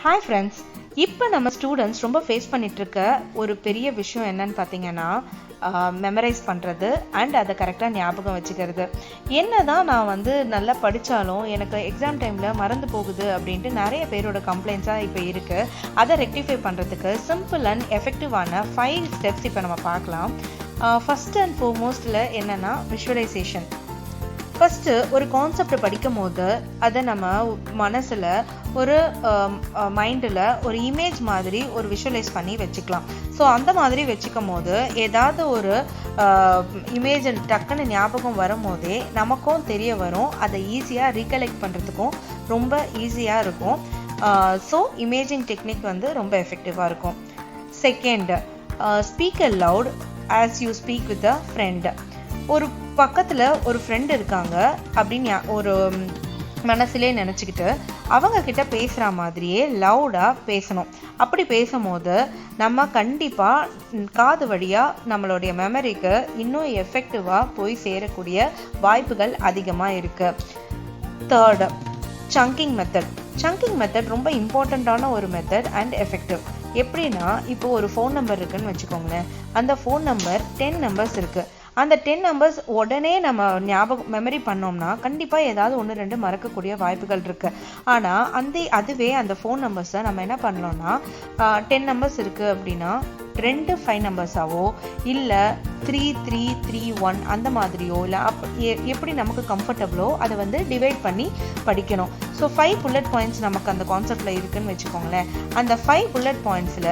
Hi friends, இப்போ நம்ம students ரொம்ப ஃபேஸ் பண்ணிகிட்ருக்க ஒரு பெரிய விஷயம் என்னன்னு பார்த்தீங்கன்னா மெமரைஸ் பண்ணுறது அண்ட் அதை கரெக்டாக ஞாபகம் வச்சுக்கிறது. என்ன தான் நான் நல்லா படித்தாலும் எனக்கு எக்ஸாம் டைமில் மறந்து போகுது அப்படின்ட்டு நிறைய பேரோட கம்ப்ளைண்ட்ஸாக இப்போ இருக்குது. அதை ரெக்டிஃபை பண்ணுறதுக்கு சிம்பிள் அண்ட் எஃபெக்டிவான 5 ஸ்டெப்ஸ் இப்போ நம்ம பார்க்கலாம். ஃபஸ்ட் அண்ட் ஃபோர்மோஸ்டில் என்னென்னா விஷுவலைசேஷன். ஃபஸ்ட்டு ஒரு கான்செப்டை படிக்கும் போது அதை நம்ம மனசில் ஒரு மைண்டில் ஒரு இமேஜ் மாதிரி ஒரு விஷுவலைஸ் பண்ணி வச்சுக்கலாம். ஸோ அந்த மாதிரி வச்சுக்கும் போது ஏதாவது ஒரு இமேஜ் டக்குன்னு ஞாபகம் வரும் போதே நமக்கும் தெரிய வரும். அதை ஈஸியாக ரீகலெக்ட் பண்ணுறதுக்கும் ரொம்ப ஈஸியாக இருக்கும். ஸோ இமேஜிங் டெக்னிக் ரொம்ப எஃபெக்டிவாக இருக்கும். Second, speak a loud as you speak with a friend. ஒரு பக்கத்தில் ஒரு ஃப்ரெண்ட் இருக்காங்க அப்படின்னு ஒரு மனசுலே நினச்சிக்கிட்டு அவங்க கிட்ட பேசுகிற மாதிரியே லவுடாக பேசணும். அப்படி பேசும்போது நம்ம கண்டிப்பாக காது வழியாக நம்மளுடைய மெமரிக்கு இன்னும் எஃபெக்டிவாக போய் சேரக்கூடிய வாய்ப்புகள் அதிகமாக இருக்குது. Third, chunking method. Chunking method ரொம்ப இம்பார்ட்டண்ட்டான ஒரு மெத்தட் அண்ட் எஃபெக்டிவ். எப்படின்னா, இப்போ ஒரு ஃபோன் நம்பர் இருக்குன்னு வச்சுக்கோங்களேன். அந்த ஃபோன் நம்பர் 10 நம்பர்ஸ் இருக்குது. அந்த 10 நம்பர்ஸ் உடனே நம்ம மெமரி பண்ணோம்னா கண்டிப்பாக ஏதாவது 1-2 மறக்கக்கூடிய வாய்ப்புகள் இருக்குது. ஆனால் அதுவே அந்த ஃபோன் நம்பர்ஸை நம்ம என்ன பண்ணலாம்னா 10 நம்பர்ஸ் இருக்குது அப்படின்னா 2 5 நம்பர்ஸாவோ இல்லை 3-3-3-1 அந்த மாதிரியோ இல்லை எப்படி நமக்கு கம்ஃபர்டபுளோ அதை டிவைட் பண்ணி படிக்கணும். ஸோ 5 புல்லட் பாயிண்ட்ஸ் நமக்கு அந்த கான்செப்டில் இருக்குதுன்னு வச்சுக்கோங்களேன். அந்த 5 புல்லட் பாயிண்ட்ஸில்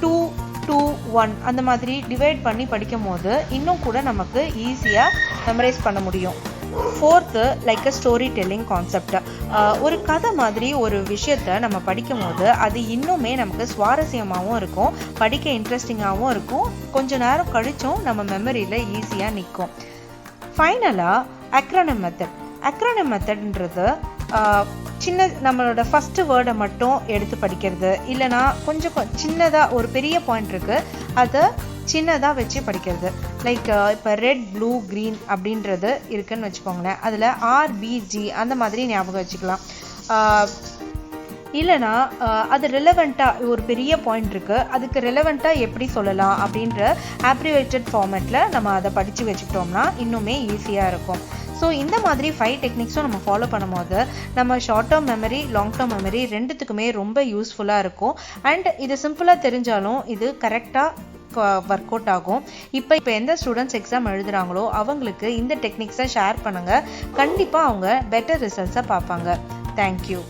2-2-1 அந்த மாதிரி டிவைட் பண்ணி படிக்கும் போது இன்னும் கூட நமக்கு ஈஸியாக மெமரைஸ் பண்ண முடியும். Fourth, like a story telling concept. ஒரு கதை மாதிரி ஒரு விஷயத்தை நம்ம படிக்கும் போது அது இன்னுமே நமக்கு சுவாரஸ்யமாகவும் இருக்கும், படிக்க இன்ட்ரெஸ்டிங்காகவும் இருக்கும், கொஞ்ச நேரம் கழிச்சும் நம்ம மெமரியில் ஈஸியாக நிற்கும். ஃபைனலாக அக்ரோனிம் மெத்தட். அக்ரோனிம் மெத்தட்ன்றது நம்மளோட ஃபஸ்ட்டு வேர்டை மட்டும் எடுத்து படிக்கிறது, இல்லைனா கொஞ்சம் சின்னதாக ஒரு பெரிய பாயிண்ட் இருக்குது அதை சின்னதாக வச்சு படிக்கிறது. லைக் இப்போ ரெட், ப்ளூ, க்ரீன் அப்படின்றது இருக்குதுன்னு வச்சுக்கோங்களேன். அதில் RBG அந்த மாதிரி ஞாபகம் வச்சுக்கலாம். இல்லைனா அது ரெலவெண்ட்டாக ஒரு பெரிய பாயிண்ட் இருக்குது, அதுக்கு ரெலவெண்ட்டாக எப்படி சொல்லலாம் அப்படின்ற ஆப்ரிவேட்டட் ஃபார்மேட்டில் நம்ம அதை படித்து வச்சுக்கிட்டோம்னா இன்னுமே ஈஸியாக இருக்கும். ஸோ இந்த மாதிரி 5 டெக்னிக்ஸும் நம்ம ஃபாலோ பண்ணும்போது நம்ம short term memory, long term memory ரெண்டுத்துக்குமே ரொம்ப யூஸ்ஃபுல்லாக இருக்கும். அண்ட் இது சிம்பிளாக தெரிஞ்சாலும் இது கரெக்டாக ஒர்க் அவுட் ஆகும். இப்போ எந்த ஸ்டூடெண்ட்ஸ் எக்ஸாம் எழுதுகிறாங்களோ அவங்களுக்கு இந்த டெக்னிக்ஸை ஷேர் பண்ணுங்கள். கண்டிப்பாக அவங்க பெட்டர் ரிசல்ட்ஸை பார்ப்பாங்க. தேங்க்யூ.